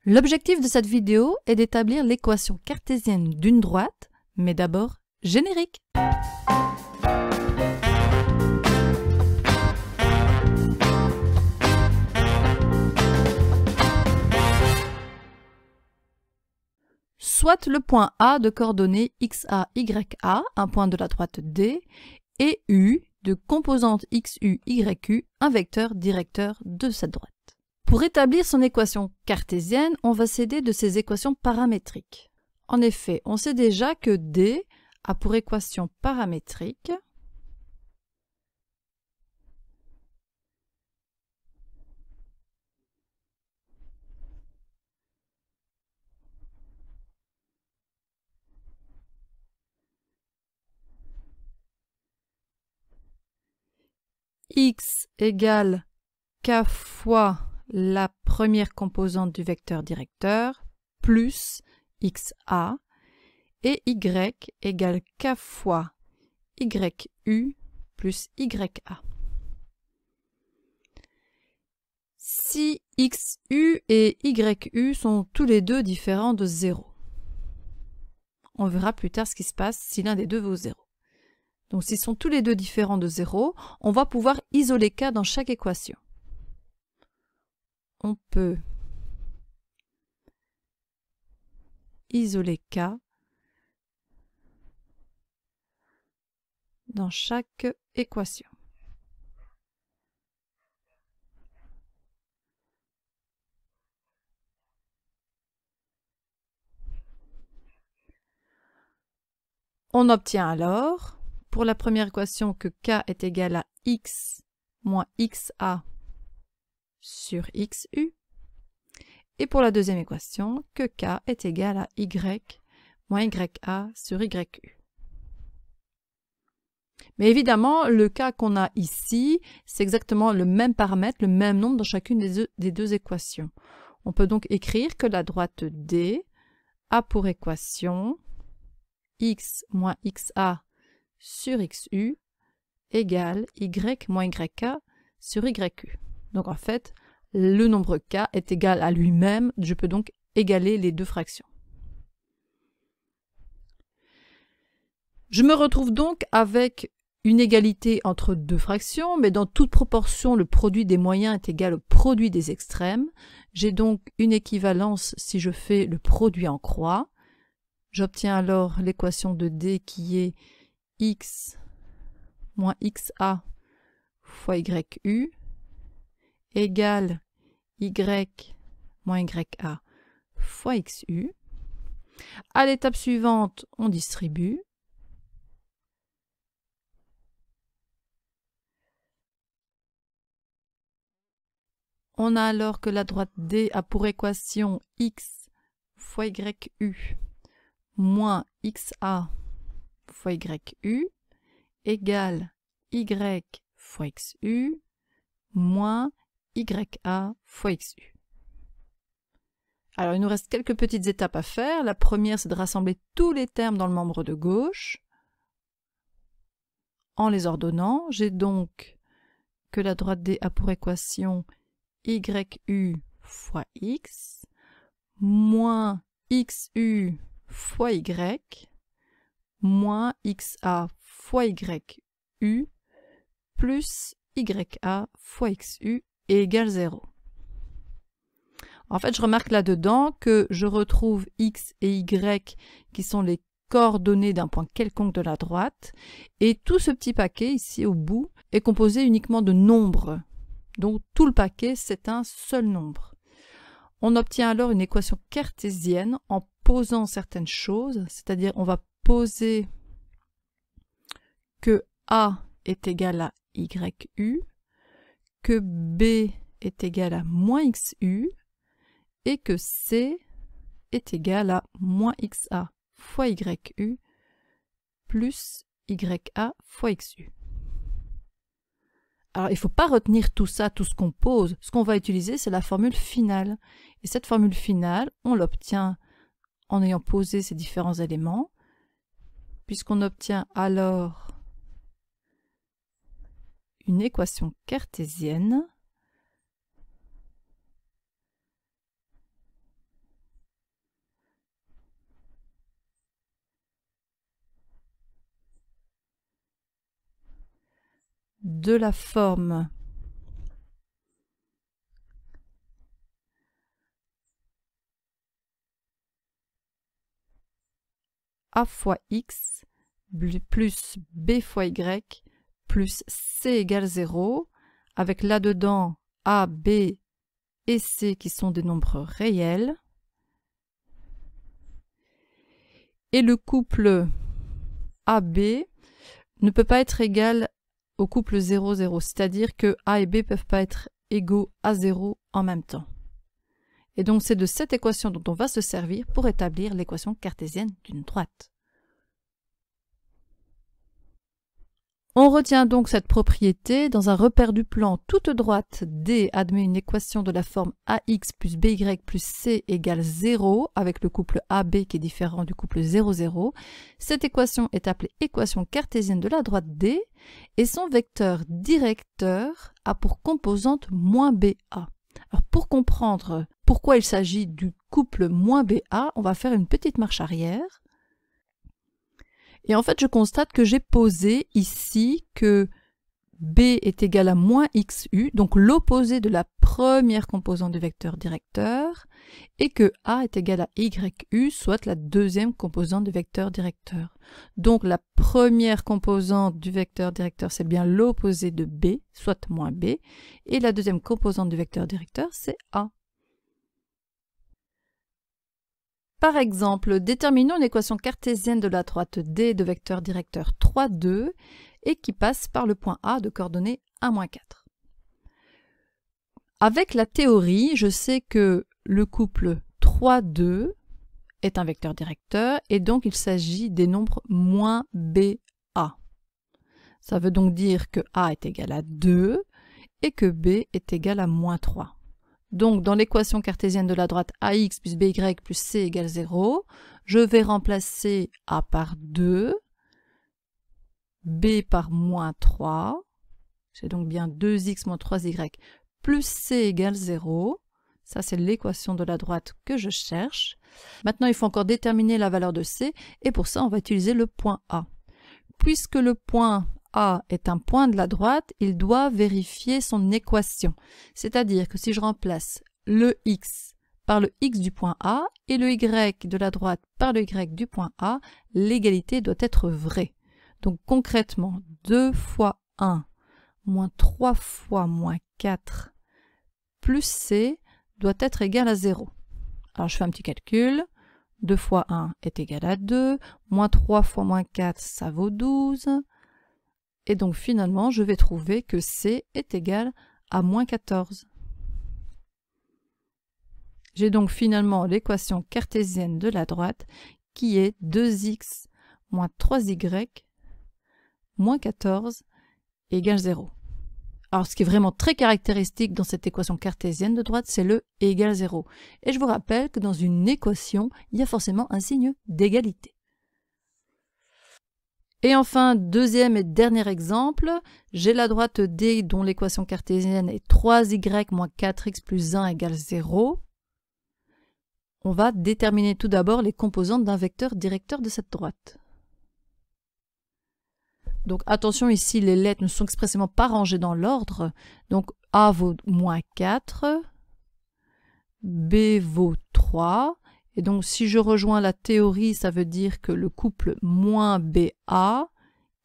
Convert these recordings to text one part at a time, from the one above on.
L'objectif de cette vidéo est d'établir l'équation cartésienne d'une droite, mais d'abord, générique. Soit le point A de coordonnées XA, YA, un point de la droite D, et U de composante XU, YU, un vecteur directeur de cette droite. Pour établir son équation cartésienne, on va s'aider de ses équations paramétriques. En effet, on sait déjà que D a pour équation paramétrique X égale K fois la première composante du vecteur directeur plus XA et Y égale K fois YU plus YA. Si XU et YU sont tous les deux différents de 0, on verra plus tard ce qui se passe si l'un des deux vaut 0. Donc s'ils sont tous les deux différents de 0, on va pouvoir isoler K dans chaque équation. On peut isoler K dans chaque équation. On obtient alors, pour la première équation, que K est égal à X moins XA sur XU, et pour la deuxième équation, que K est égal à Y moins YA sur YU. Mais évidemment, le cas qu'on a ici, c'est exactement le même paramètre, le même nombre dans chacune des deux équations. On peut donc écrire que la droite D a pour équation X moins XA sur XU égale Y moins YA sur YU. Donc en fait, le nombre K est égal à lui-même, je peux donc égaler les deux fractions. Je me retrouve donc avec une égalité entre deux fractions, mais dans toute proportion, le produit des moyens est égal au produit des extrêmes. J'ai donc une équivalence si je fais le produit en croix. J'obtiens alors l'équation de D qui est X moins XA fois YU égale Y moins YA fois XU. À l'étape suivante, on distribue. On a alors que la droite D a pour équation X fois YU moins XA fois YU égale Y fois XU moins YA fois XU. Alors il nous reste quelques petites étapes à faire. La première, c'est de rassembler tous les termes dans le membre de gauche en les ordonnant. J'ai donc que la droite D a pour équation YU fois X moins XU fois Y moins XA fois YU plus YA fois XU égale 0. En fait, je remarque là-dedans que je retrouve X et Y qui sont les coordonnées d'un point quelconque de la droite, et tout ce petit paquet ici au bout est composé uniquement de nombres. Donc tout le paquet, c'est un seul nombre. On obtient alors une équation cartésienne en posant certaines choses, c'est-à-dire on va poser que A est égal à YU, que B est égal à moins XU, et que C est égal à moins XA fois YU plus YA fois XU. Alors, il ne faut pas retenir tout ça, tout ce qu'on pose. Ce qu'on va utiliser, c'est la formule finale. Et cette formule finale, on l'obtient en ayant posé ces différents éléments, puisqu'on obtient alors une équation cartésienne de la forme a fois x plus b fois y plus c égale 0, avec là-dedans a, b et c qui sont des nombres réels. Et le couple AB ne peut pas être égal au couple 0, 0, c'est-à-dire que A et B ne peuvent pas être égaux à 0 en même temps. Et donc c'est de cette équation dont on va se servir pour établir l'équation cartésienne d'une droite. On retient donc cette propriété. Dans un repère du plan, toute droite D admet une équation de la forme AX plus BY plus C égale 0 avec le couple AB qui est différent du couple 0, 0. Cette équation est appelée équation cartésienne de la droite D et son vecteur directeur a pour composante moins BA. Alors pour comprendre pourquoi il s'agit du couple moins BA, on va faire une petite marche arrière. Et en fait, je constate que j'ai posé ici que B est égal à moins XU, donc l'opposé de la première composante du vecteur directeur, et que A est égal à YU, soit la deuxième composante du vecteur directeur. Donc la première composante du vecteur directeur, c'est bien l'opposé de B, soit moins B, et la deuxième composante du vecteur directeur, c'est A. Par exemple, déterminons une équation cartésienne de la droite D de vecteur directeur 3, 2 et qui passe par le point A de coordonnées 1, 4. Avec la théorie, je sais que le couple 3, 2 est un vecteur directeur et donc il s'agit des nombres moins BA. Ça veut donc dire que A est égal à 2 et que B est égal à moins 3. Donc, dans l'équation cartésienne de la droite AX plus BY plus C égale 0, je vais remplacer A par 2, B par moins 3, c'est donc bien 2x moins 3y plus C égale 0. Ça, c'est l'équation de la droite que je cherche. Maintenant, il faut encore déterminer la valeur de C, et pour ça, on va utiliser le point A. Puisque le point A est un point de la droite, il doit vérifier son équation. C'est-à-dire que si je remplace le x par le x du point A et le y de la droite par le y du point A, l'égalité doit être vraie. Donc concrètement, 2 fois 1 moins 3 fois moins 4 plus C doit être égal à 0. Alors je fais un petit calcul. 2 fois 1 est égal à 2, moins 3 fois moins 4, ça vaut 12. Et donc finalement, je vais trouver que C est égal à moins 14. J'ai donc finalement l'équation cartésienne de la droite qui est 2x moins 3y moins 14 égale 0. Alors ce qui est vraiment très caractéristique dans cette équation cartésienne de droite, c'est le égale 0. Et je vous rappelle que dans une équation, il y a forcément un signe d'égalité. Et enfin, deuxième et dernier exemple, j'ai la droite D dont l'équation cartésienne est 3y moins 4x plus 1 égale 0. On va déterminer tout d'abord les composantes d'un vecteur directeur de cette droite. Donc attention, ici les lettres ne sont expressément pas rangées dans l'ordre. Donc A vaut moins 4, B vaut 3. Et donc si je rejoins la théorie, ça veut dire que le couple moins BA,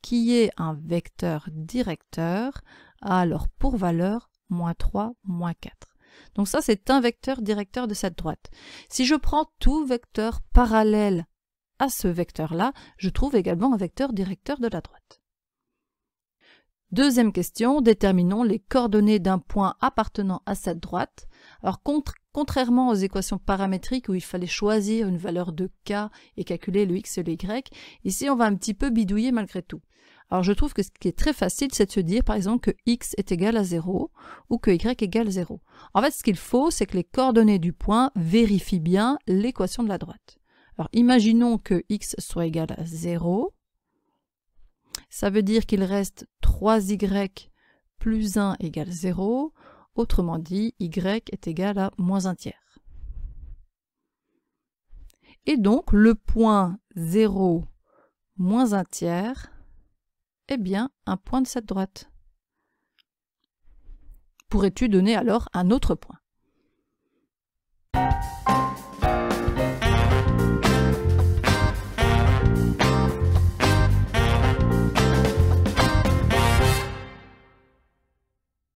qui est un vecteur directeur, a alors pour valeur moins 3, moins 4. Donc ça, c'est un vecteur directeur de cette droite. Si je prends tout vecteur parallèle à ce vecteur-là, je trouve également un vecteur directeur de la droite. Deuxième question, déterminons les coordonnées d'un point appartenant à cette droite. Alors contrairement aux équations paramétriques où il fallait choisir une valeur de k et calculer le x et le y, ici on va un petit peu bidouiller malgré tout. Alors je trouve que ce qui est très facile, c'est de se dire par exemple que x est égal à 0 ou que y égale 0. En fait, ce qu'il faut, c'est que les coordonnées du point vérifient bien l'équation de la droite. Alors imaginons que x soit égal à 0. Ça veut dire qu'il reste 3y plus 1 égale 0. Autrement dit, y est égal à moins 1 tiers. Et donc, le point 0 moins 1 tiers est bien un point de cette droite. pourrais-tu donner alors un autre point?